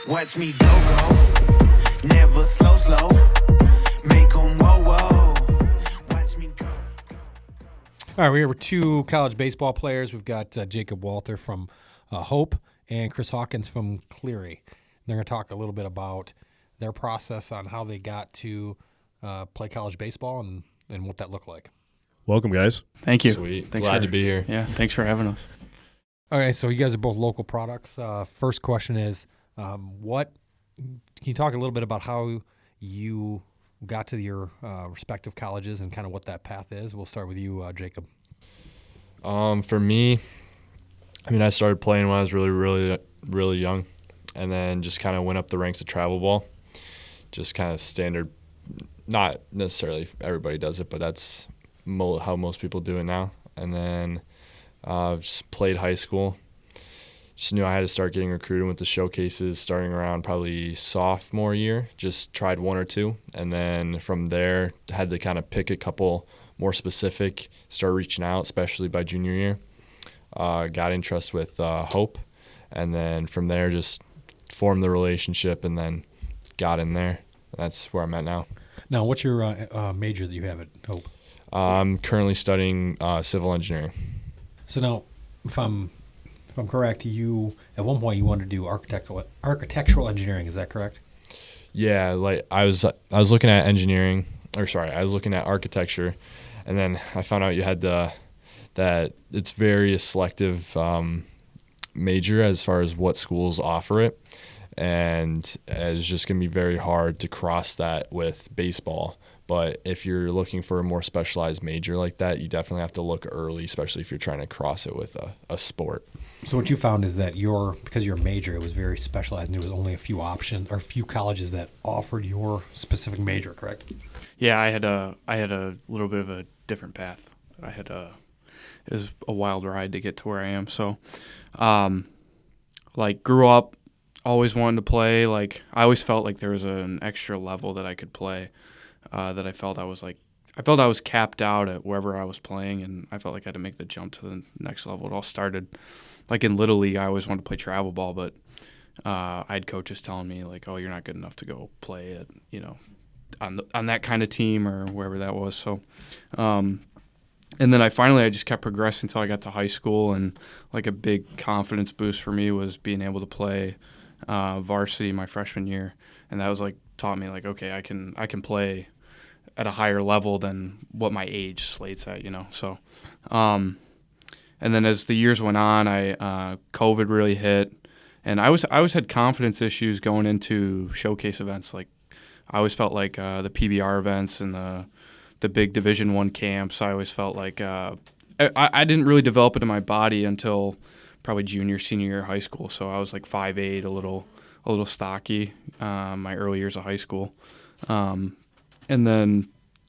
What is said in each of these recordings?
Watch me go, never slow, make 'em whoa. Watch me go. All right, we have two college baseball players. We've got Jacob Walther from Hope and Chris Hawkins from Cleary. They're going to talk a little bit about their process on how they got to play college baseball and what that looked like. Welcome, guys. Thank you. Sweet. Thanks Glad to be here. Yeah, thanks for having us. Okay, so you guys are both local products. First question is, can you talk a little bit about how you got to your respective colleges and kind of what that path is? We'll start with you, Jacob. For me, I started playing when I was really young, and then just kind of went up the ranks of travel ball. Just kind of standard, not necessarily everybody does it, but that's how most people do it now. And then just played high school. Just knew I had to start getting recruited with the showcases starting around probably sophomore year. Just tried one or two, and then from there had to kind of pick a couple more specific, start reaching out, especially by junior year. Got interest with Hope, and then from there just formed the relationship and then got in there. That's where I'm at now. Now, what's your major that you have at Hope? I'm currently studying civil engineering. So now, if I'm correct, you at one point you wanted to do architectural engineering. Is that correct? Yeah, like I was looking at I was looking at architecture, and then I found out you had that it's very selective major as far as what schools offer it, and it's just going to be very hard to cross that with baseball. But if you're looking for a more specialized major like that, you definitely have to look early, especially if you're trying to cross it with a sport. So what you found is that because your major, it was very specialized, and there was only a few options or a few colleges that offered your specific major, correct? Yeah, I had a little bit of a different path. It was a wild ride to get to where I am. So, grew up always wanting to play. Like, I always felt like there was an extra level that I could play. That I felt I was capped out at wherever I was playing, and I felt like I had to make the jump to the next level. It all started like in Little League. I always wanted to play travel ball, but I had coaches telling me like, "Oh, you're not good enough to go play at on that kind of team or wherever that was." So, and then I just kept progressing until I got to high school, and like a big confidence boost for me was being able to play varsity my freshman year, and that was like taught me like, okay, I can play at a higher level than what my age slates at, So, and then as the years went on, COVID really hit, and I always had confidence issues going into showcase events. Like, I always felt like the PBR events and the big Division I camps, I always felt like I didn't really develop it in my body until probably senior year of high school. So I was like 5'8", a little stocky my early years of high school. And then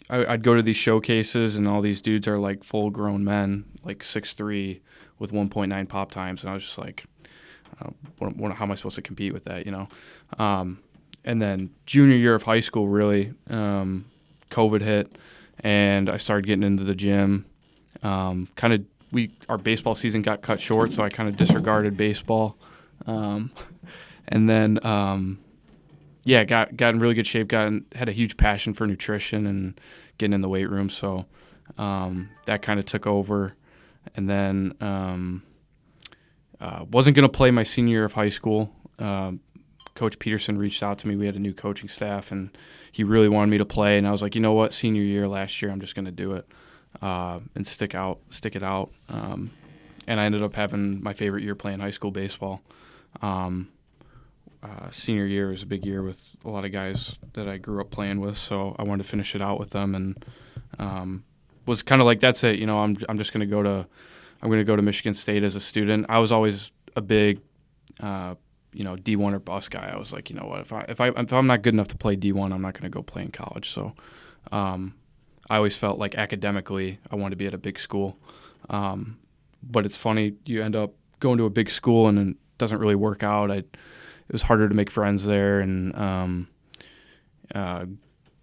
I'd go to these showcases, and all these dudes are like full-grown men, like 6'3", with 1.9 pop times, and I was just like, how am I supposed to compete with that, And then junior year of high school, really, COVID hit, and I started getting into the gym. Our baseball season got cut short, so I kind of disregarded baseball, and then. Got in really good shape. Had a huge passion for nutrition and getting in the weight room. So that kind of took over. And then wasn't going to play my senior year of high school. Coach Peterson reached out to me. We had a new coaching staff, and he really wanted me to play. And I was like, you know what? Senior year last year, I'm just going to do it and stick it out. And I ended up having my favorite year playing high school baseball. Senior year was a big year with a lot of guys that I grew up playing with, so I wanted to finish it out with them, and was kind of like, that's it. I'm just going to go to Michigan State as a student. I was always a big D1 or bust guy. I was like, you know what, if I'm not good enough to play D1, I'm not going to go play in college. So I always felt like academically I wanted to be at a big school. But it's funny, you end up going to a big school and it doesn't really work out. It was harder to make friends there, and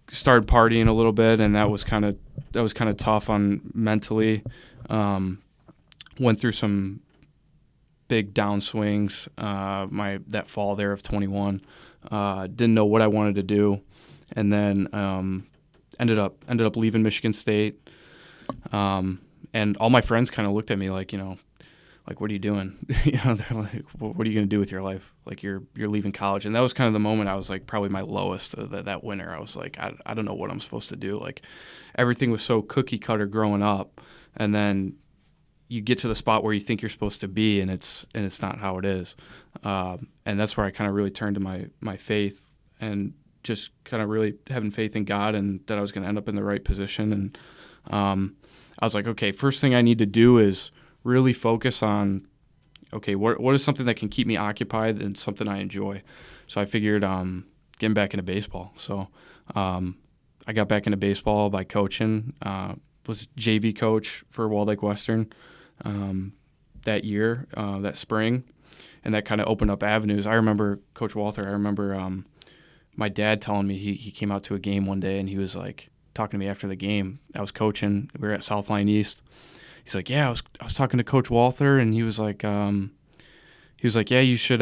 started partying a little bit, and that was kind of tough on mentally. Went through some big downswings. That fall there of 21, didn't know what I wanted to do, and then ended up leaving Michigan State. And all my friends kind of looked at me like, like, what are you doing? They're like, what are you going to do with your life? Like, you're leaving college. And that was kind of the moment I was like, probably my lowest that winter. I was like, I don't know what I'm supposed to do. Like, everything was so cookie cutter growing up. And then you get to the spot where you think you're supposed to be, and it's not how it is. And that's where I kind of really turned to my faith and just kind of really having faith in God and that I was going to end up in the right position. And I was like, okay, first thing I need to do is really focus on, okay, what is something that can keep me occupied and something I enjoy. So I figured getting back into baseball. So I got back into baseball by coaching. Was JV coach for Walled Lake Western that year, that spring, and that kind of opened up avenues. I remember Coach Walther. I remember my dad telling me he came out to a game one day and he was like talking to me after the game. I was coaching. We were at South Line East. He's like, yeah, I was talking to Coach Walther, and he was like, yeah, you should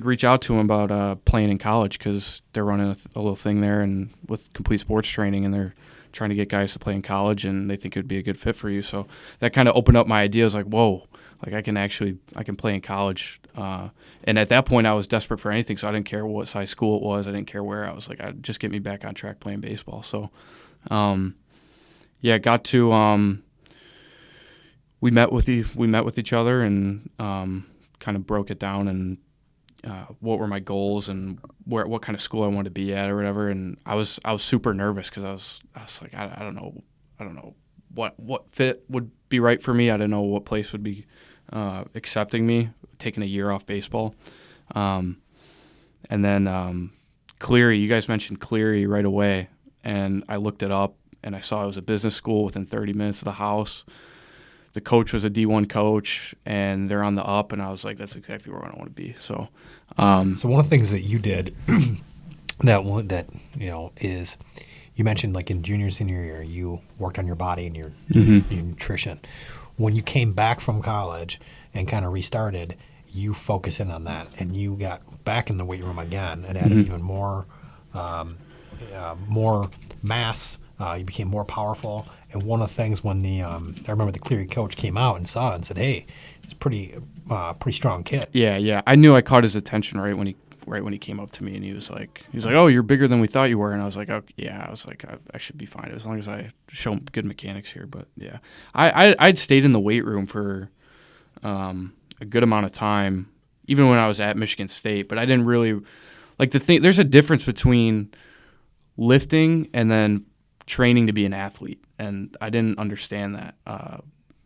reach out to him about playing in college because they're running a little thing there and with complete sports training, and they're trying to get guys to play in college, and they think it would be a good fit for you. So that kind of opened up my ideas. Like, whoa, like I can play in college. And at that point, I was desperate for anything, so I didn't care what size school it was. I didn't care where. I was like, I'd just get me back on track playing baseball. So, got to. We met with each other and kind of broke it down and what were my goals and what kind of school I wanted to be at or whatever. And I was super nervous because I was like, I don't know what fit would be right for me. I didn't know what place would be accepting me, taking a year off baseball. And then Cleary, you guys mentioned Cleary right away, and I looked it up and I saw it was a business school within 30 minutes of the house. The coach was a D1 coach, and they're on the up, and I was like, that's exactly where I want to be. So, so one of the things that you did that is you mentioned like in junior, senior year, you worked on your body and your nutrition. When you came back from college and kind of restarted, you focused in on that, and you got back in the weight room again and added even more mass. You became more powerful. And one of the things when I remember the Cleary coach came out and saw it and said, "Hey, he's pretty strong kid." Yeah. I knew I caught his attention right when he came up to me, and he was like, "Oh, you're bigger than we thought you were." And I was like, "Oh, yeah." I was like, I should be fine as long as I show good mechanics here. But yeah, I'd stayed in the weight room for a good amount of time, even when I was at Michigan State. But I didn't really like the thing. There's a difference between lifting and then training to be an athlete, and I didn't understand that.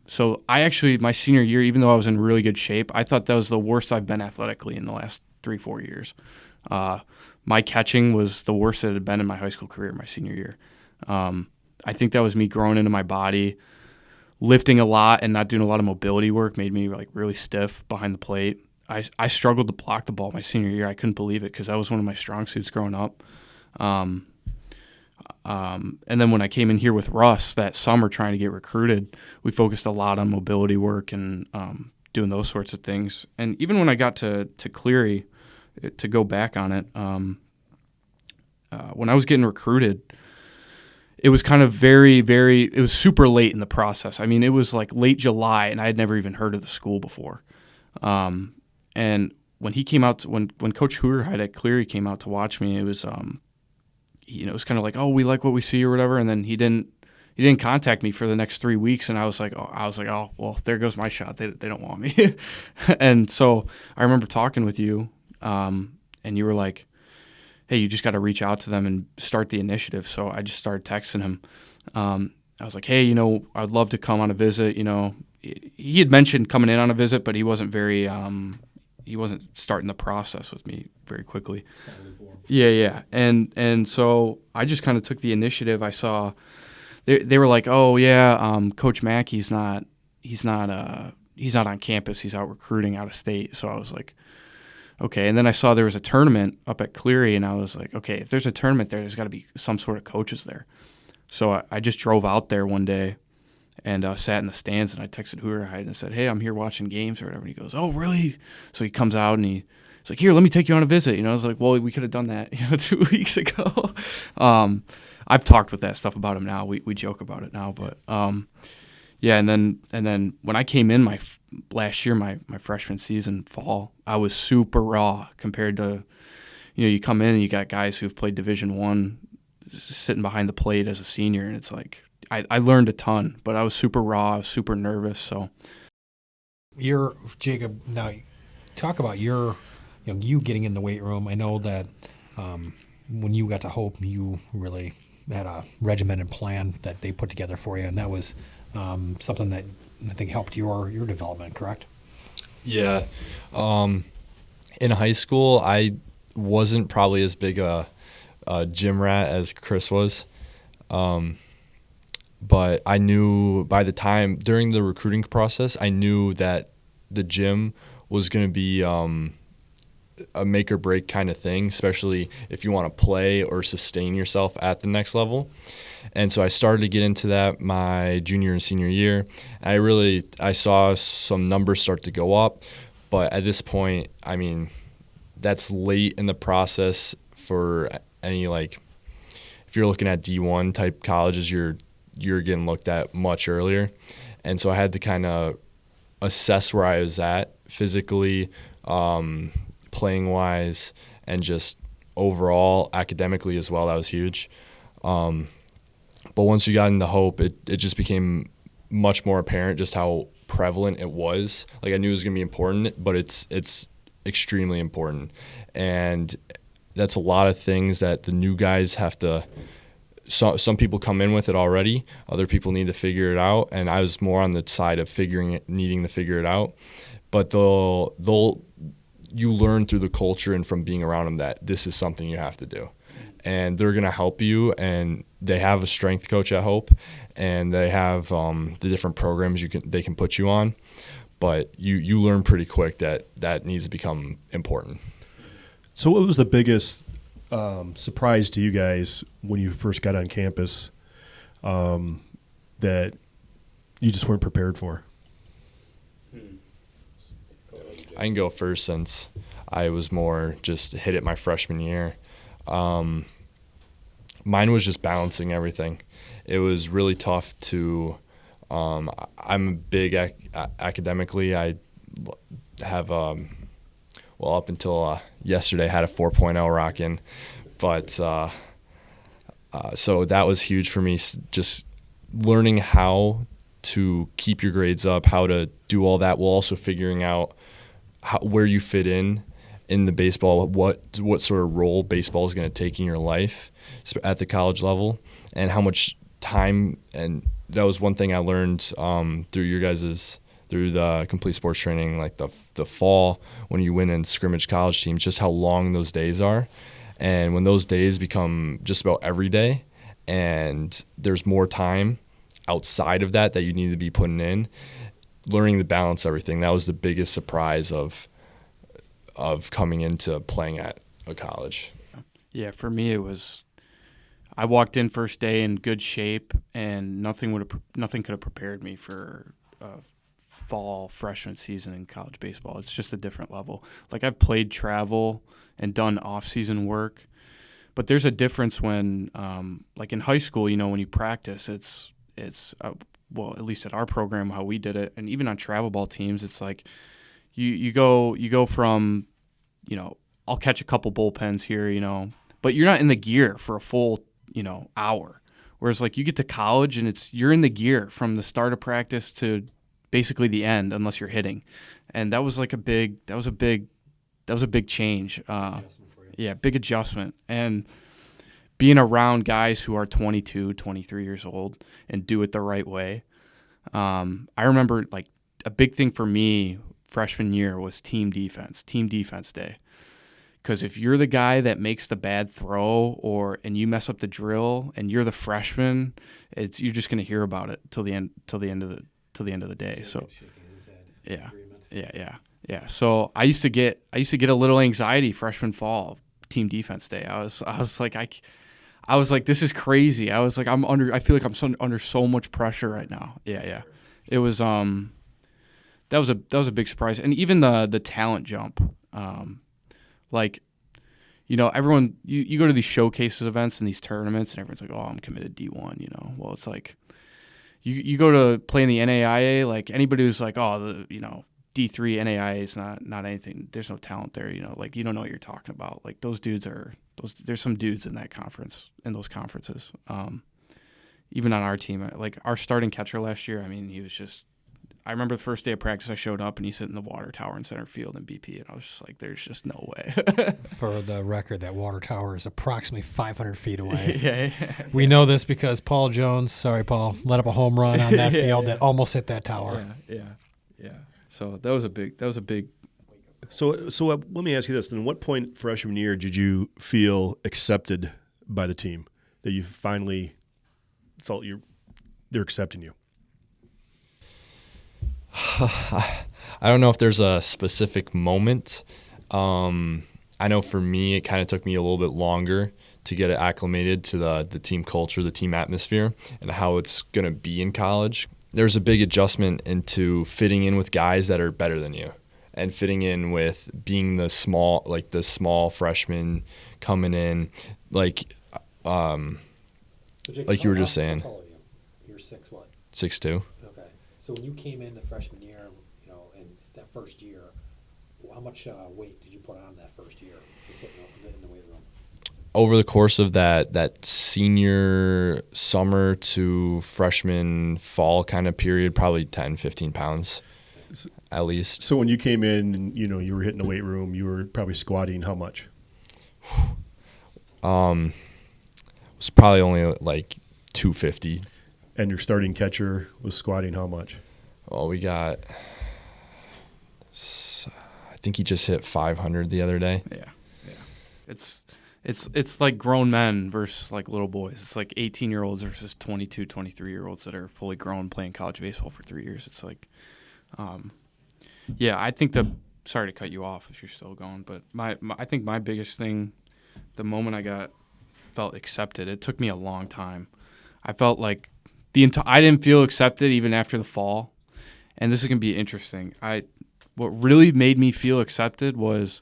So I actually, my senior year, even though I was in really good shape, I thought that was the worst I've been athletically in the last 3-4 years. My catching was the worst it had been in my high school career my senior year. I think that was me growing into my body. Lifting a lot and not doing a lot of mobility work made me like really stiff behind the plate. I struggled to block the ball my senior year. I couldn't believe it because that was one of my strong suits growing up. And then when I came in here with Russ that summer trying to get recruited, we focused a lot on mobility work and doing those sorts of things. And even when I got to Cleary, to go back on it, when I was getting recruited, it was kind of it was super late in the process. I mean, it was like late July, and I had never even heard of the school before. And when he came out, when Coach Hoogerheide at Cleary came out to watch me, it was it was kind of like, oh, we like what we see or whatever. And then he didn't contact me for the next 3 weeks. And I was like, oh, well, there goes my shot. They don't want me. And so I remember talking with you, and you were like, hey, you just got to reach out to them and start the initiative. So I just started texting him. I was like, hey, I'd love to come on a visit. He had mentioned coming in on a visit, but he wasn't he wasn't starting the process with me very quickly. Yeah. And so I just kind of took the initiative. I saw they were like, oh yeah, Coach Mack, he's not on campus. He's out recruiting out of state. So I was like, okay. And then I saw there was a tournament up at Cleary, and I was like, okay, if there's a tournament there, there's got to be some sort of coaches there. So I just drove out there one day and sat in the stands, and I texted Hoogerheide and said, hey, I'm here watching games or whatever. And he goes, oh, really? So he comes out and he's like, here, let me take you on a visit. I was like, well, we could have done that 2 weeks ago. I've talked with that stuff about him now. We joke about it now, but yeah. And then when I came in last year, my freshman season fall, I was super raw compared to, you come in and you got guys who've played Division I sitting behind the plate as a senior, and it's like I learned a ton, but I was super raw, I was super nervous. So You're Jacob. Now, talk about you getting in the weight room. I know that when you got to Hope, you really had a regimented plan that they put together for you, and that was something that I think helped your development. Correct? Yeah. In high school, I wasn't probably as big a gym rat as Chris was. But I knew during the recruiting process, I knew that the gym was going to be a make or break kind of thing, especially if you want to play or sustain yourself at the next level. And so I started to get into that my junior and senior year. I saw some numbers start to go up, but at this point, I mean, that's late in the process for any, like, if you're looking at D1 type colleges, you're getting looked at much earlier. And so I had to kind of assess where I was at physically, playing wise, and just overall academically as well. That was huge. But once you got into Hope, it just became much more apparent just how prevalent it was. Like, I knew it was going to be important, but it's extremely important. And that's a lot of things that the new guys have to – some people come in with it already. Other people need to figure it out. And I was more on the side of needing to figure it out. But you learn through the culture and from being around them that this is something you have to do. And they're going to help you, and they have a strength coach at Hope, and they have the different programs they can put you on. But you learn pretty quick that needs to become important. So what was the biggest surprise to you guys when you first got on campus that you just weren't prepared for? I can go first since I was more just hit it my freshman year. Mine was just balancing everything. It was really tough to I'm big academically. I have up until yesterday had a 4.0 rockin', but so that was huge for me, just learning how to keep your grades up, how to do all that, while also figuring out where you fit in the baseball, what sort of role baseball is going to take in your life at the college level, and how much time. And that was one thing I learned through the complete sports training, like the fall when you win in scrimmage college teams, just how long those days are. And when those days become just about every day, and there's more time outside of that you need to be putting in, learning to balance everything, that was the biggest surprise of coming into playing at a college. Yeah, for me it was, I walked in first day in good shape, and nothing could have prepared me for fall freshman season in college baseball. It's just a different level. Like, I've played travel and done off-season work, but there's a difference when, like in high school, when you practice, it's well, at least at our program, how we did it, and even on travel ball teams, it's like you go from, I'll catch a couple bullpens here, but you're not in the gear for a full, hour. Whereas, like, you get to college and you're in the gear from the start of practice to basically the end, unless you're hitting. And that was a big change. Yeah, big adjustment. And being around guys who are 22, 23 years old and do it the right way. I remember, like, a big thing for me freshman year was team defense day. Because if you're the guy that makes the bad throw and you mess up the drill and you're the freshman, you're just going to hear about it till the end of the day. So yeah. So I used to get a little anxiety freshman fall team defense day. I was like, I was like, this is crazy. I was like, I feel like I'm under so much pressure right now. Yeah. It was that was a big surprise. And even the talent jump, like, you know, everyone, you go to these showcases events and these tournaments and everyone's like, oh, I'm committed D1, you know. Well, it's like you go to play in the NAIA, like anybody who's like, oh, you know, D3 NAIA is not anything. There's no talent there, you know. Like, you don't know what you're talking about. Like, there's some dudes in those conferences. Even on our team, like our starting catcher last year, I mean, he was just. I remember the first day of practice, I showed up and he's sitting in the water tower in center field in BP, and I was just like, "There's just no way." For the record, that water tower is approximately 500 feet away. Yeah. We know this because Paul Jones, sorry Paul, let up a home run on that field that almost hit that tower. Yeah. So that was a big. So let me ask you this: then, what point freshman year did you feel accepted by the team? That you finally felt they're accepting you? I don't know if there's a specific moment. I know for me, it kind of took me a little bit longer to get acclimated to the team culture, the team atmosphere, and how it's going to be in college. There's a big adjustment into fitting in with guys that are better than you and fitting in with being the small freshman coming in, like you were just saying. How tall are you? You're 6 what? 6'2". Okay. So when you came in the freshman year, you know, in that first year, how much weight did you put on that first year to sit in the weight room? Over the course of that senior summer to freshman fall kind of period, probably 10, 15 pounds at least. So when you came in and, you know, you were hitting the weight room, you were probably squatting how much? It was probably only like 250. And your starting catcher was squatting how much? Well, we got, I think he just hit 500 the other day. Yeah. It's like grown men versus like little boys. It's like 18-year-olds versus 22, 23-year-olds that are fully grown playing college baseball for 3 years. It's like, I think sorry to cut you off if you're still going, but I think my biggest thing, the moment I felt accepted, it took me a long time. I felt like I didn't feel accepted even after the fall, and this is gonna be interesting. What really made me feel accepted was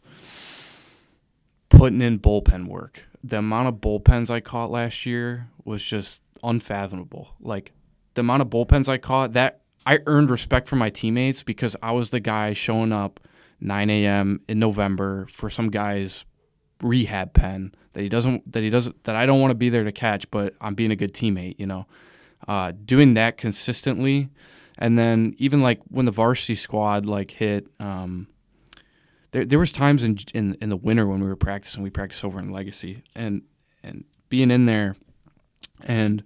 putting in bullpen work. The amount of bullpens I caught last year was just unfathomable. Like, the amount of bullpens I caught, that I earned respect from my teammates because I was the guy showing up 9 a.m. in November for some guy's rehab pen that I don't want to be there to catch, but I'm being a good teammate, you know. Doing that consistently, and then even like when the varsity squad like hit, there was times in the winter when we were practicing. We practiced over in Legacy, and being in there and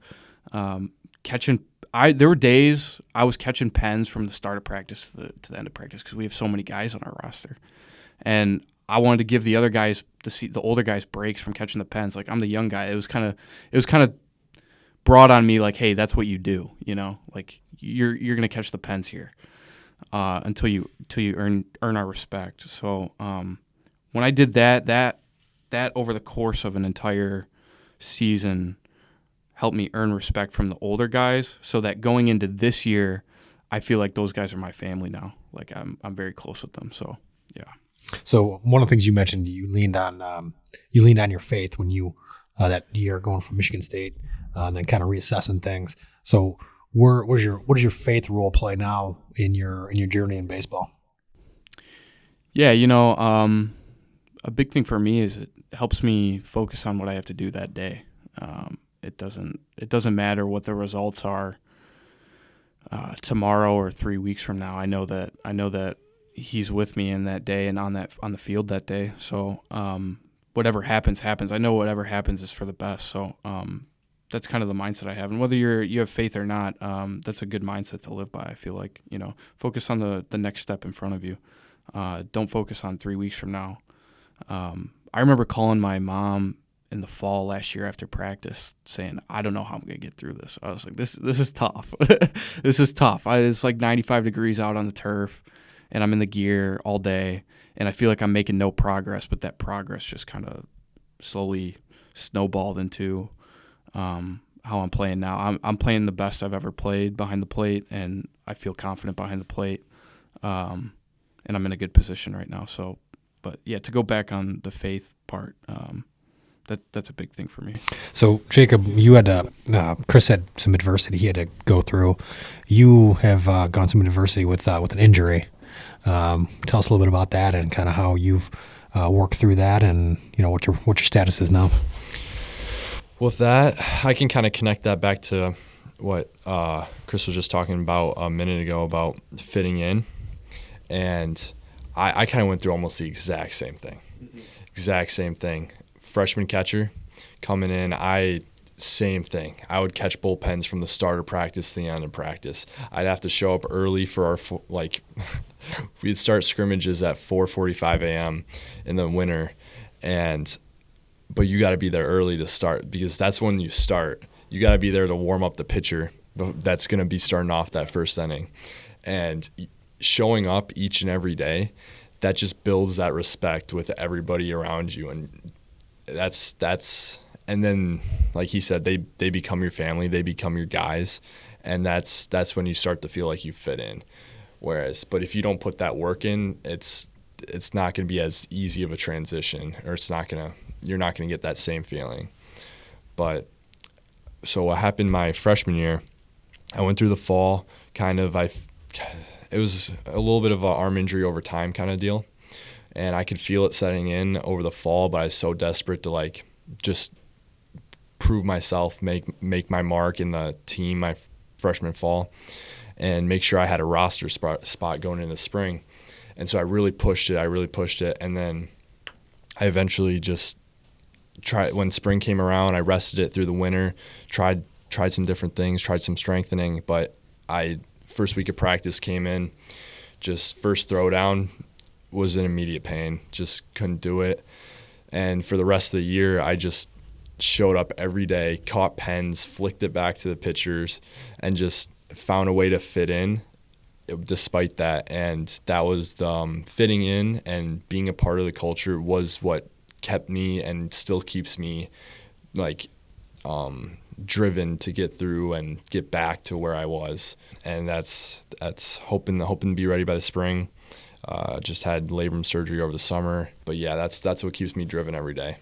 catching. There were days I was catching pens from the start of practice to the end of practice because we have so many guys on our roster, and I wanted to give the other guys the older guys breaks from catching the pens. Like, I'm the young guy. It was kind of brought on me like, hey, that's what you do, you know, like you're gonna catch the pens here until you earn our respect. So when I did that over the course of an entire season helped me earn respect from the older guys, so that going into this year, I feel like those guys are my family now. Like, I'm very close with them. So yeah. So one of the things you mentioned, you leaned on your faith when you that year going from Michigan State. And then kind of reassessing things. So, what does your faith role play now in your journey in baseball? Yeah, you know, a big thing for me is it helps me focus on what I have to do that day. It doesn't matter what the results are tomorrow or 3 weeks from now. I know that he's with me in that day and on the field that day. So whatever happens. I know whatever happens is for the best. So that's kind of the mindset I have. And whether you have faith or not, that's a good mindset to live by. I feel like, you know, focus on the next step in front of you. Don't focus on 3 weeks from now. I remember calling my mom in the fall last year after practice saying, I don't know how I'm going to get through this. I was like, this is tough. This is tough. It's like 95 degrees out on the turf, and I'm in the gear all day, and I feel like I'm making no progress, but that progress just kind of slowly snowballed into how I'm playing now. I'm playing the best I've ever played behind the plate, and I feel confident behind the plate. And I'm in a good position right now. So, but yeah, to go back on the faith part, that's a big thing for me. So, Jacob, you had Chris had some adversity he had to go through. You have gone some adversity with an injury. Tell us a little bit about that and kind of how you've worked through that, and what your status is now. With that, I can kind of connect that back to what Chris was just talking about a minute ago about fitting in, and I kind of went through almost the exact same thing. Exact same thing. Freshman catcher coming in, same thing. I would catch bullpens from the start of practice to the end of practice. I'd have to show up early for our we'd start scrimmages at 4:45 a.m. in the winter, but you got to be there early to start, because that's when you start. You got to be there to warm up the pitcher that's going to be starting off that first inning, and showing up each and every day, that just builds that respect with everybody around you, and that's. And then, like he said, they become your family, they become your guys, and that's when you start to feel like you fit in. But if you don't put that work in, it's not going to be as easy of a transition, or you're not going to get that same feeling. But so what happened my freshman year, I went through the fall, it was a little bit of an arm injury over time kind of deal, and I could feel it setting in over the fall, but I was so desperate to just prove myself, make my mark in the team my freshman fall, and make sure I had a roster spot going into the spring. And so I really pushed it. And then I eventually just tried, when spring came around, I rested it through the winter, tried some different things, tried some strengthening. But first week of practice came in, just first throwdown was in immediate pain, just couldn't do it. And for the rest of the year, I just showed up every day, caught pens, flicked it back to the pitchers, and just found a way to fit in despite that. And that was fitting in and being a part of the culture was what kept me and still keeps me driven to get through and get back to where I was. And that's hoping to be ready by the spring. Just had labrum surgery over the summer, but yeah, that's what keeps me driven every day.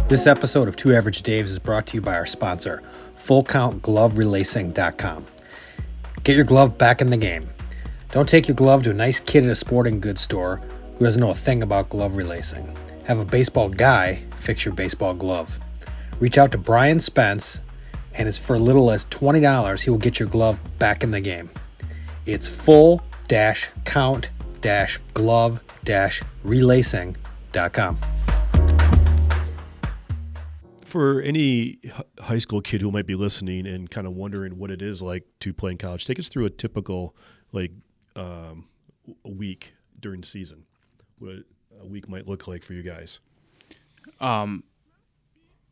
This episode of Two Average Daves is brought to you by our sponsor, FullCountGloveRelacing.com. Get your glove back in the game. Don't take your glove to a nice kid at a sporting goods store who doesn't know a thing about glove relacing. Have a baseball guy fix your baseball glove. Reach out to Brian Spence, and it's for as little as $20, he will get your glove back in the game. It's full-count-glove-relacing.com. For any high school kid who might be listening and kind of wondering what it is like to play in college, take us through a typical a week during the season. What a week might look like for you guys.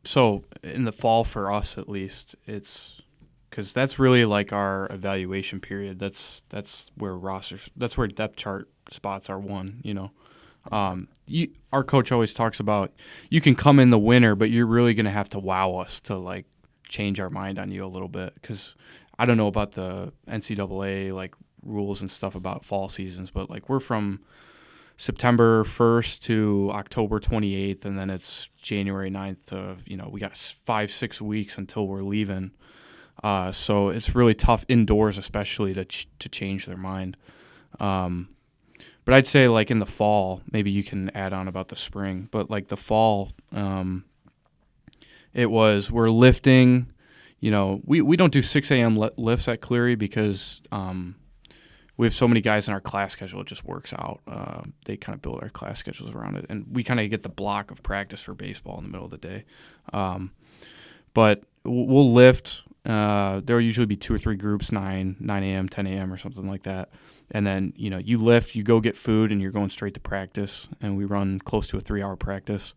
So in the fall, for us at least, it's because that's really our evaluation period. That's where depth chart spots are won. Our coach always talks about you can come in the winter, but you're really going to have to wow us to change our mind on you a little bit, because I don't know about the NCAA rules and stuff about fall seasons, but we're from September 1st to October 28th, and then it's January 9th to, we got 5-6 weeks until we're leaving. So it's really tough indoors, especially to change their mind. But I'd say in the fall, maybe you can add on about the spring, but the fall, we're lifting, we don't do 6 a.m. lifts at Cleary because we have so many guys in our class schedule, it just works out. They kind of build our class schedules around it, and we kind of get the block of practice for baseball in the middle of the day. But we'll lift. There'll usually be 2 or 3 groups, 9 a.m., 10 a.m. or something like that. And then, you lift, you go get food, and you're going straight to practice. And we run close to a 3-hour practice.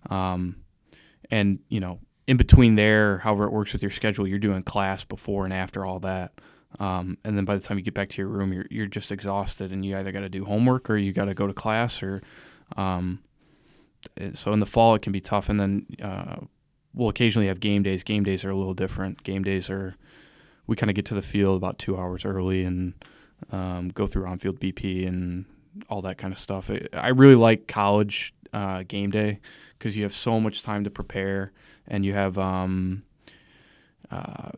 And, in between there, however it works with your schedule, you're doing class before and after all that. And then by the time you get back to your room, you're just exhausted, and you either got to do homework or you got to go to class, or So in the fall it can be tough, and then we'll occasionally have game days. Game days are a little different. Game days are we kind of get to the field about 2 hours early and go through on-field BP and all that kind of stuff. I really like college game day because you have so much time to prepare, and you have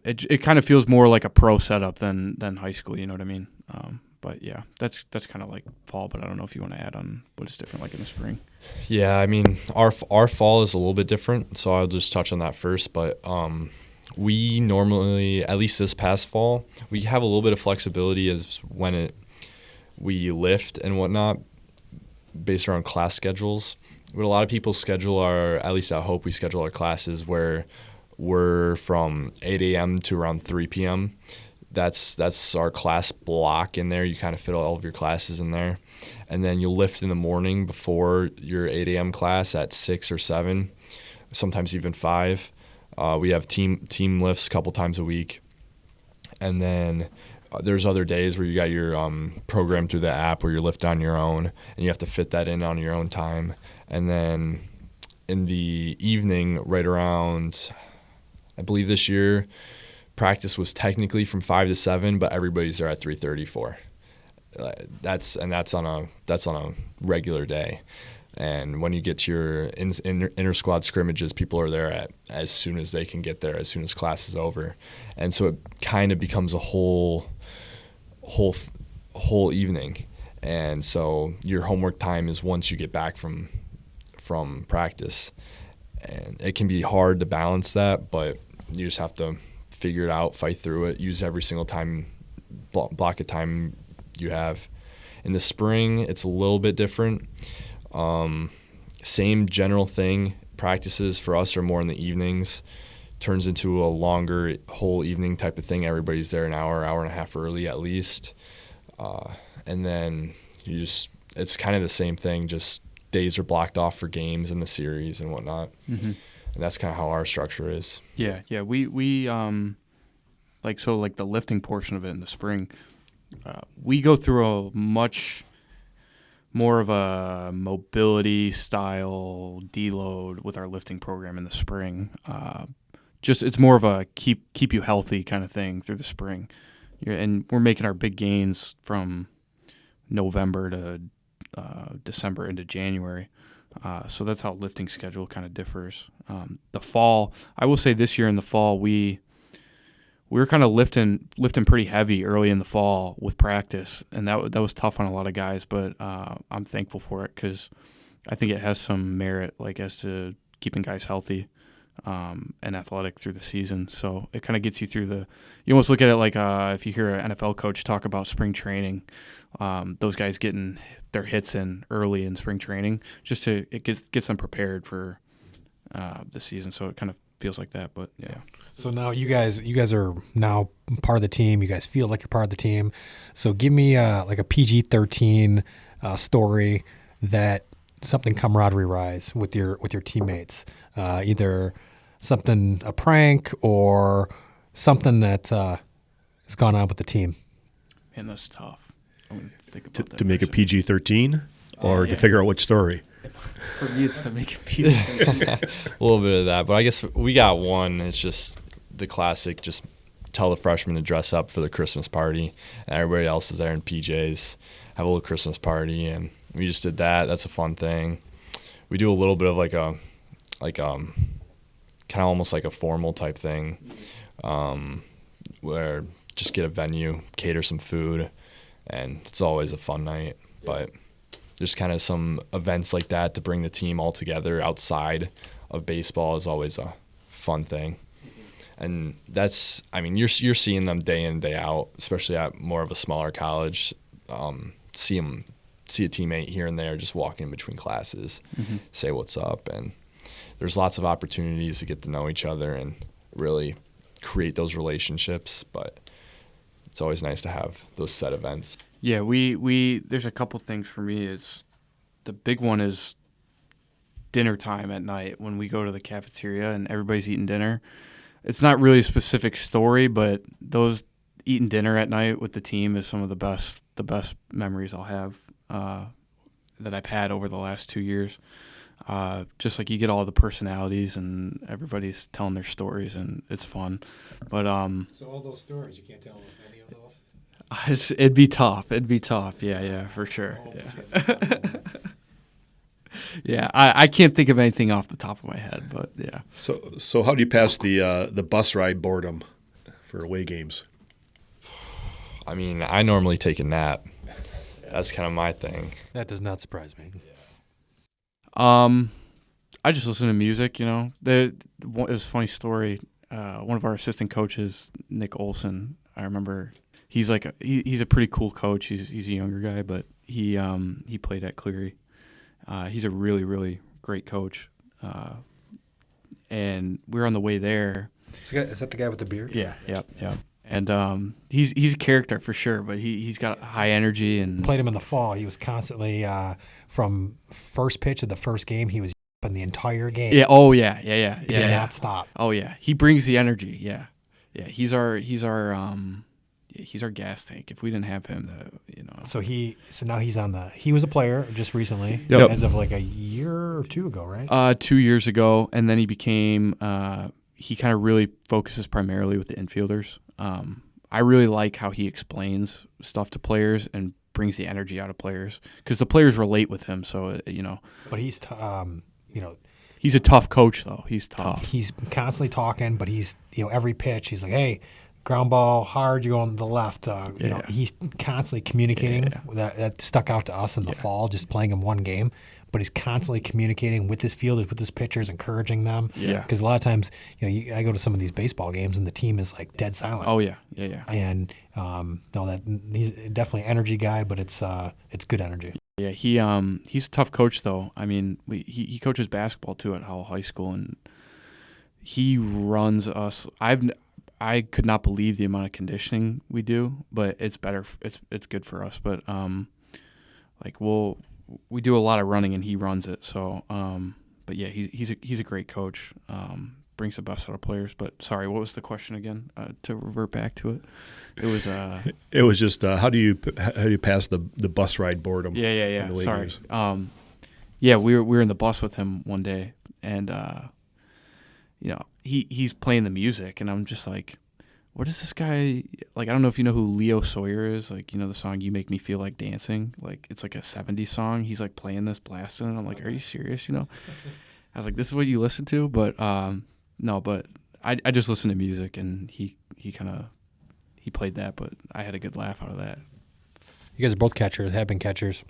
it kind of feels more like a pro setup than high school. You know what I mean? But yeah, that's kind of like fall. But I don't know if you want to add on what is different like in the spring. Yeah, I mean, our fall is a little bit different, so I'll just touch on that first. But we normally, at least this past fall, we have a little bit of flexibility as when we lift and whatnot based around class schedules. But a lot of people schedule at least at Hope, we schedule our classes where we're from 8 a.m. to around 3 p.m. That's our class block in there. You kind of fit all of your classes in there. And then you'll lift in the morning before your 8 a.m. class at 6 or 7, sometimes even 5. We have team lifts a couple times a week. And then there's other days where you got your program through the app where you lift on your own, and you have to fit that in on your own time. And then in the evening, right around, I believe this year, practice was technically from 5 to 7, but everybody's there at 3:34. That's on a regular day. And when you get to your inter squad scrimmages, people are there as soon as they can get there, as soon as class is over, and so it kind of becomes a whole evening. And so your homework time is once you get back from practice, and it can be hard to balance that, but you just have to figure it out, fight through it, use every single time block of time you have. In the spring, it's a little bit different. Same general thing. Practices for us are more in the evenings. Turns into a longer whole evening type of thing. Everybody's there an hour and a half early at least. And then it's kind of the same thing. Just days are blocked off for games in the series and whatnot. Mm-hmm. And that's kind of how our structure is. Yeah. We like the lifting portion of it in the spring, we go through a much more of a mobility style deload with our lifting program in the spring. It's more of a keep you healthy kind of thing through the spring. And we're making our big gains from November to December into January. So that's how lifting schedule kind of differs. The fall, I will say this year in the fall, we were kind of lifting pretty heavy early in the fall with practice, and that was tough on a lot of guys, but I'm thankful for it because I think it has some merit as to keeping guys healthy and athletic through the season. So it kind of gets you through you almost look at it like if you hear an NFL coach talk about spring training, those guys getting their hits in early in spring training, just to it gets them prepared for the season. So it kind of feels like that, but yeah. So now you guys are now part of the team. You guys feel like you're part of the team. So give me like a PG-13 story that something camaraderie rise with your teammates. Either a prank or something that has gone on with the team. Man, that's tough. I'm gonna think about that to make a PG-13 or to figure out which story. For me, it's to make it PG-13. A little bit of that, but I guess we got one. It's just the classic, just tell the freshmen to dress up for the Christmas party, and everybody else is there in PJs, have a little Christmas party, and we just did that. That's a fun thing. We do a little bit of kind of almost like a formal type thing, where just get a venue, cater some food, and it's always a fun night. But just kind of some events like that to bring the team all together outside of baseball is always a fun thing. And you're seeing them day in, day out, especially at more of a smaller college. See a teammate here and there just walking in between classes, say what's up. And there's lots of opportunities to get to know each other and really create those relationships. But it's always nice to have those set events. Yeah, we there's a couple things for me. The big one is dinner time at night when we go to the cafeteria and everybody's eating dinner. It's not really a specific story, but those eating dinner at night with the team is some of the best memories I'll have that I've had over the last 2 years. Just like you get all the personalities and everybody's telling their stories and it's fun. But So all those stories, you can't tell us any of those? it'd be tough. Yeah, for sure. Oh, Yeah. shit. Yeah, I can't think of anything off the top of my head, but yeah. So how do you pass the bus ride boredom for away games? I mean, I normally take a nap. That's kind of my thing. That does not surprise me. I just listen to music, you know. It was a funny story. One of our assistant coaches, Nick Olson, I remember he's like he's a pretty cool coach. He's a younger guy, but he played at Cleary. He's a really, really great coach. And we were on the way there. Is that the guy with the beard? Yeah. And he's a character for sure, but he's got high energy and Played him in the fall. He was constantly from first pitch of the first game. He was in the entire game. yeah. Oh yeah. He did not stop. Oh yeah. He brings the energy. Yeah. He's our gas tank. If we didn't have him, So now he's on the. He was a player just recently, Yep. as of like a year or two ago, right? 2 years ago, and then he became. He kind of really focuses primarily with the infielders. I really like how he explains stuff to players and brings the energy out of players because the players relate with him. So But he's he's a tough coach though. He's tough. He's constantly talking, but he's every pitch he's like, hey, ground ball hard, you're on the left. He's constantly communicating. That stuck out to us in the fall, just playing him one game. But he's constantly communicating with his fielders, with his pitchers, encouraging them. Yeah. Because a lot of times, I go to some of these baseball games and the team is like dead silent. Oh yeah. And that he's definitely an energy guy, but it's good energy. Yeah, he's a tough coach though. I mean, he coaches basketball too at Howell High School, and he runs us. I could not believe the amount of conditioning we do, but it's better. It's good for us. But we do a lot of running, and he runs it. So, but yeah, he's a great coach. Brings the best out of players. But sorry, what was the question again? To revert back to it, It was just how do you pass the bus ride boredom? Yeah. in the away Sorry. games? Yeah, we were in the bus with him one day, and he's playing the music, and I'm just like, what is this guy like? I don't know if you know who Leo Sawyer is. Like, the song "You Make Me Feel Like Dancing." Like, it's like a '70s song. He's like playing this, blasting, and I'm like, are you serious? I was like, this is what you listen to, but no, but I just listen to music, and he played that, but I had a good laugh out of that. You guys are both catchers, have been catchers,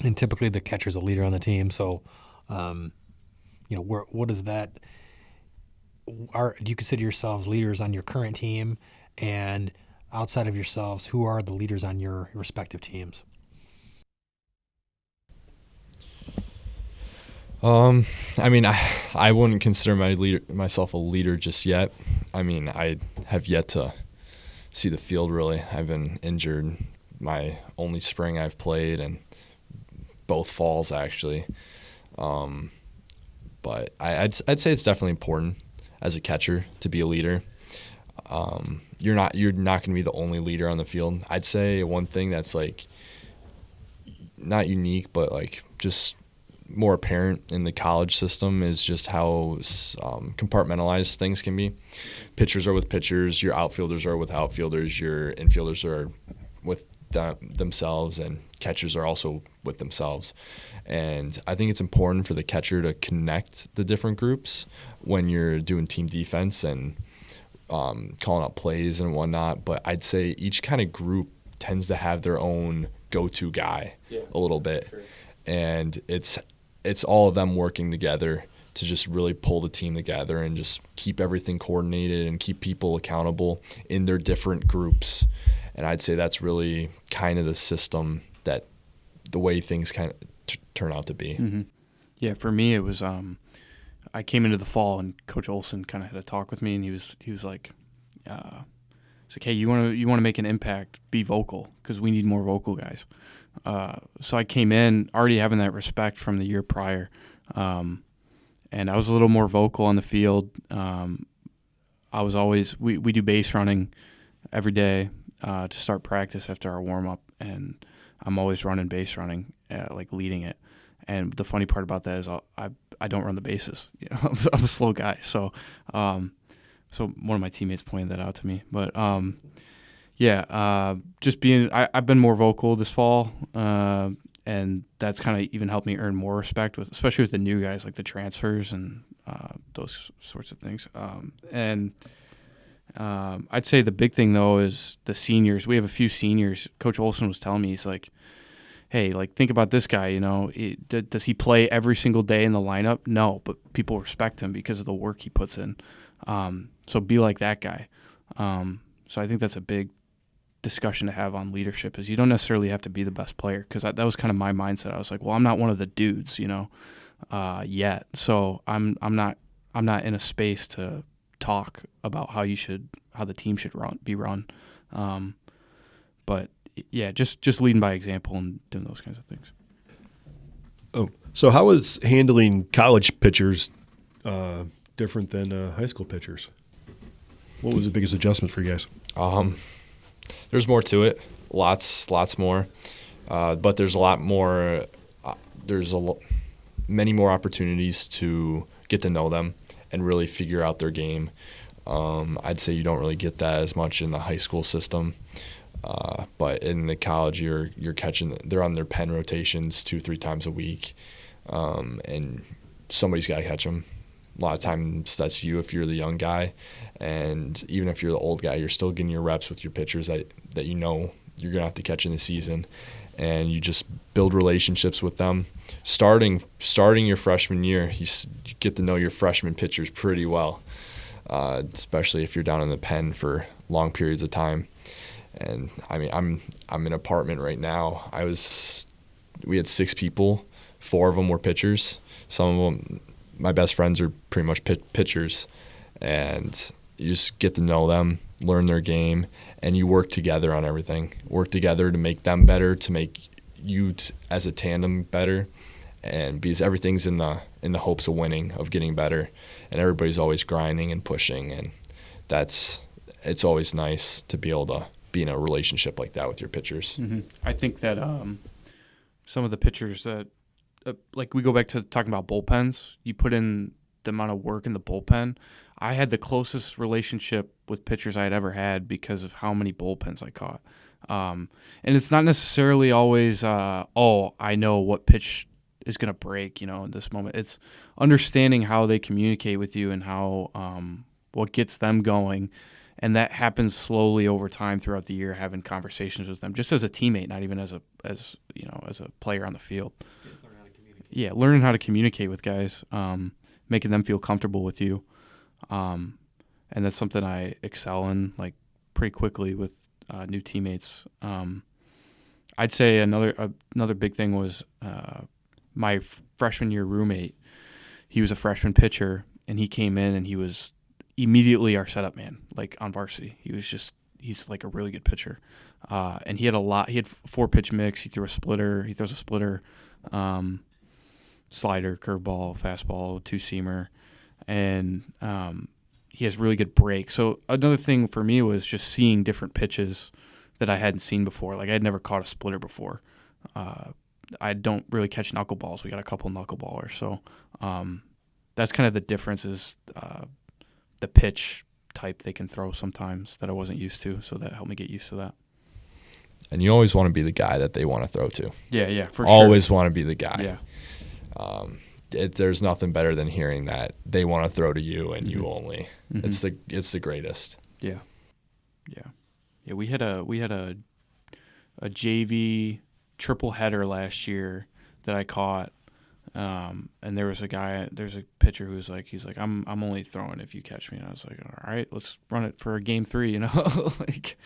and typically the catcher's a leader on the team. So, what is that? Do you consider yourselves leaders on your current team, and outside of yourselves, who are the leaders on your respective teams? I mean, I wouldn't consider myself a leader just yet. I mean, I have yet to see the field really. I've been injured my only spring I've played, and both falls actually. But I'd say it's definitely important as a catcher to be a leader. You're not going to be the only leader on the field. I'd say one thing that's like not unique, but like just more apparent in the college system is just how compartmentalized things can be. Pitchers are with pitchers, your outfielders are with outfielders, your infielders are with themselves, and catchers are also with themselves. And I think it's important for the catcher to connect the different groups when you're doing team defense and calling out plays and whatnot. But I'd say each kind of group tends to have their own go-to guy a little bit. Sure. And it's all of them working together to just really pull the team together and just keep everything coordinated and keep people accountable in their different groups. And I'd say that's really kind of the system that the way things kind of turn out to be. Mm-hmm. Yeah, for me it was I came into the fall and Coach Olson kind of had a talk with me, and he was like, hey, you want to make an impact, be vocal, because we need more vocal guys. So I came in already having that respect from the year prior, and I was a little more vocal on the field. I was always we do base running every day to start practice after our warm up, and I'm always running base running, like leading it. And the funny part about that is I don't run the bases. You know, I'm a slow guy. So so one of my teammates pointed that out to me. But just being I've been more vocal this fall, and that's kind of even helped me earn more respect especially with the new guys like the transfers and those sorts of things. I'd say the big thing though is the seniors. We have a few seniors. Coach Olson was telling me, he's like, hey, like think about this guy. You know, does he play every single day in the lineup? No, but people respect him because of the work he puts in. So be like that guy. So I think that's a big discussion to have on leadership, is you don't necessarily have to be the best player, because that was kind of my mindset. I was like, well, I'm not one of the dudes, you know, yet. So I'm not in a space to talk about how the team should be run. But yeah, just leading by example and doing those kinds of things. Oh, so how is handling college pitchers different than high school pitchers? What was the biggest adjustment for you guys? There's more to it, lots more, but there's a lot more. Many more opportunities to get to know them and really figure out their game. I'd say you don't really get that as much in the high school system, but in the college, you're catching. They're on their pen rotations 2-3 times a week, and somebody's got to catch them. A lot of times that's you if you're the young guy, and even if you're the old guy, you're still getting your reps with your pitchers that you know you're going to have to catch in the season, and you just build relationships with them. Starting your freshman year, you get to know your freshman pitchers pretty well, especially if you're down in the pen for long periods of time. And I mean, I'm in an apartment right now. We had 6 people, 4 of them were pitchers. Some of them, my best friends, are pretty much pitchers, and you just get to know them, learn their game, and you work together on everything. Work together to make them better, to make you as a tandem better, and because everything's in the hopes of winning, of getting better, and everybody's always grinding and pushing, and it's always nice to be able to be in a relationship like that with your pitchers. Mm-hmm. I think that some of the pitchers that like we go back to talking about bullpens, you put in the amount of work in the bullpen. I had the closest relationship with pitchers I had ever had because of how many bullpens I caught. And it's not necessarily always, I know what pitch is going to break, you know, in this moment. It's understanding how they communicate with you and how what gets them going. And that happens slowly over time throughout the year, having conversations with them, just as a teammate, not even as a player on the field. Yeah, learning how to communicate with guys, making them feel comfortable with you, and that's something I excel in like pretty quickly with new teammates. I'd say another big thing was my freshman year roommate. He was a freshman pitcher, and he came in and he was immediately our setup man, like on varsity. He's like a really good pitcher, and he had 4-pitch mix. He throws a splitter. Slider, curveball, fastball, 2-seamer, and he has really good break. So another thing for me was just seeing different pitches that I hadn't seen before. Like I had never caught a splitter before. I don't really catch knuckleballs. We got a couple knuckleballers. So that's kind of the difference is the pitch type they can throw sometimes that I wasn't used to. So that helped me get used to that. And you always want to be the guy that they want to throw to. Yeah, for sure. Always want to be the guy. Yeah. There's nothing better than hearing that they want to throw to you and you only. Mm-hmm. It's the greatest. Yeah. We had a JV triple header last year that I caught, and there's a pitcher who's like, he's like, I'm only throwing if you catch me, and I was like, all right, let's run it for game 3, you know, like,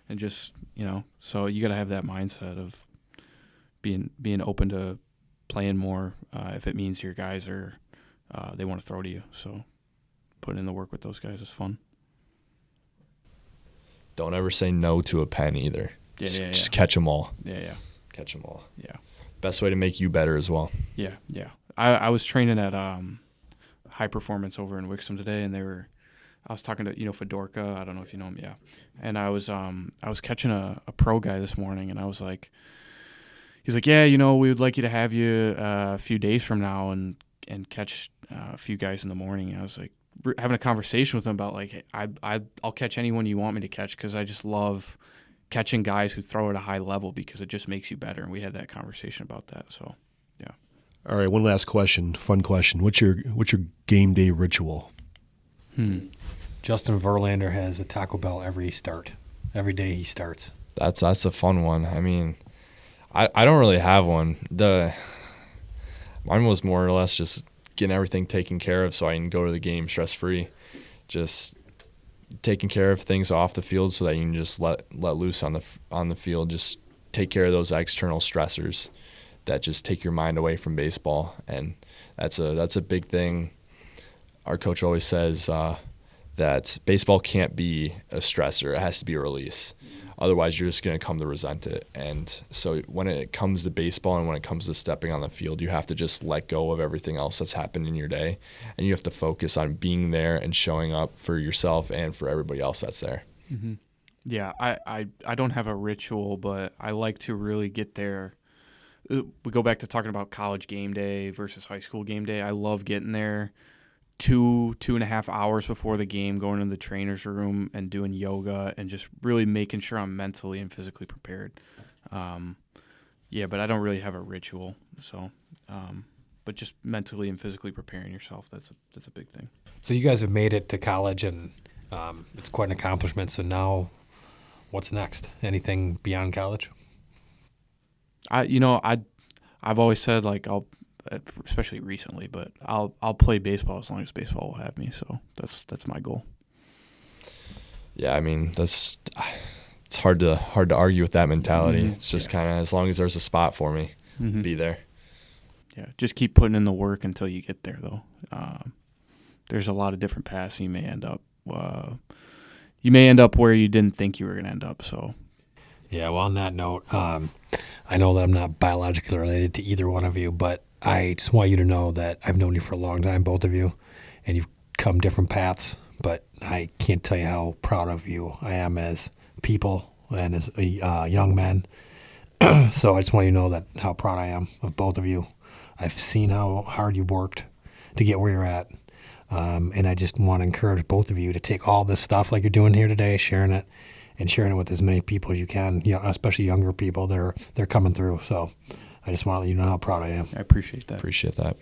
and just, you know, so you got to have that mindset of being open to playing more if it means your guys are they want to throw to you. So putting in the work with those guys is fun. Don't ever say no to a pen either. Just catch them all. Yeah. Catch them all. Yeah. Best way to make you better as well. Yeah. I was training at High Performance over in Wixom today, and I was talking to Fiedor. I don't know if you know him. Yeah. And I was catching a pro guy this morning, and I was like, he's like, yeah, we would like you to have you a few days from now and catch a few guys in the morning. And I was like, having a conversation with him about like, hey, I'll catch anyone you want me to catch because I just love catching guys who throw at a high level because it just makes you better. And we had that conversation about that. So, yeah. All right, one last question, fun question. What's your game day ritual? Justin Verlander has a Taco Bell every day he starts. That's a fun one. I mean, I don't really have one. Mine was more or less just getting everything taken care of so I can go to the game stress-free. Just taking care of things off the field so that you can just let loose on the field. Just take care of those external stressors that just take your mind away from baseball. And that's a big thing. Our coach always says that baseball can't be a stressor. It has to be a release. Otherwise, you're just going to come to resent it. And so when it comes to baseball and when it comes to stepping on the field, you have to just let go of everything else that's happened in your day. And you have to focus on being there and showing up for yourself and for everybody else that's there. Mm-hmm. Yeah, I don't have a ritual, but I like to really get there. We go back to talking about college game day versus high school game day. I love getting there 2.5 hours before the game, going into the trainer's room and doing yoga and just really making sure I'm mentally and physically prepared. But I don't really have a ritual. So, but just mentally and physically preparing yourself, that's a big thing. So you guys have made it to college, and it's quite an accomplishment. So now, what's next? Anything beyond college? I've always said like especially recently, but I'll play baseball as long as baseball will have me. So that's my goal. Yeah, I mean it's hard to argue with that mentality. Mm-hmm. It's just kind of as long as there's a spot for me, be there. Yeah, just keep putting in the work until you get there, though. There's a lot of different paths. You may end up where you didn't think you were going to end up. So. Yeah, well, on that note, I know that I'm not biologically related to either one of you, but I just want you to know that I've known you for a long time, both of you, and you've come different paths, but I can't tell you how proud of you I am as people and as young men. So I just want you to know that how proud I am of both of you. I've seen how hard you've worked to get where you're at, and I just want to encourage both of you to take all this stuff like you're doing here today, sharing it with as many people as you can, especially younger people that they're coming through. So I just want to let you know how proud I am. I appreciate that. Appreciate that.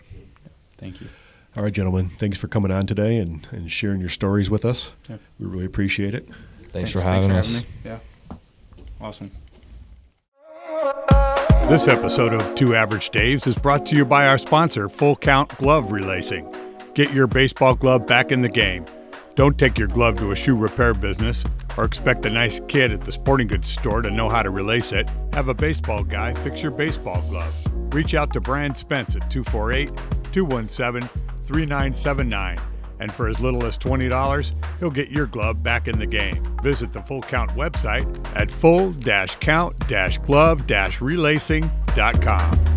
Thank you. All right, gentlemen, thanks for coming on today and sharing your stories with us. Yep. We really appreciate it. Thanks for having us. Me. Yeah. Awesome. This episode of Two Average Daves is brought to you by our sponsor, Full Count Glove Relacing. Get your baseball glove back in the game. Don't take your glove to a shoe repair business or expect a nice kid at the sporting goods store to know how to relace it. Have a baseball guy fix your baseball glove. Reach out to Brian Spence at 248-217-3979. And for as little as $20, he'll get your glove back in the game. Visit the Full Count website at full-count-glove-relacing.com.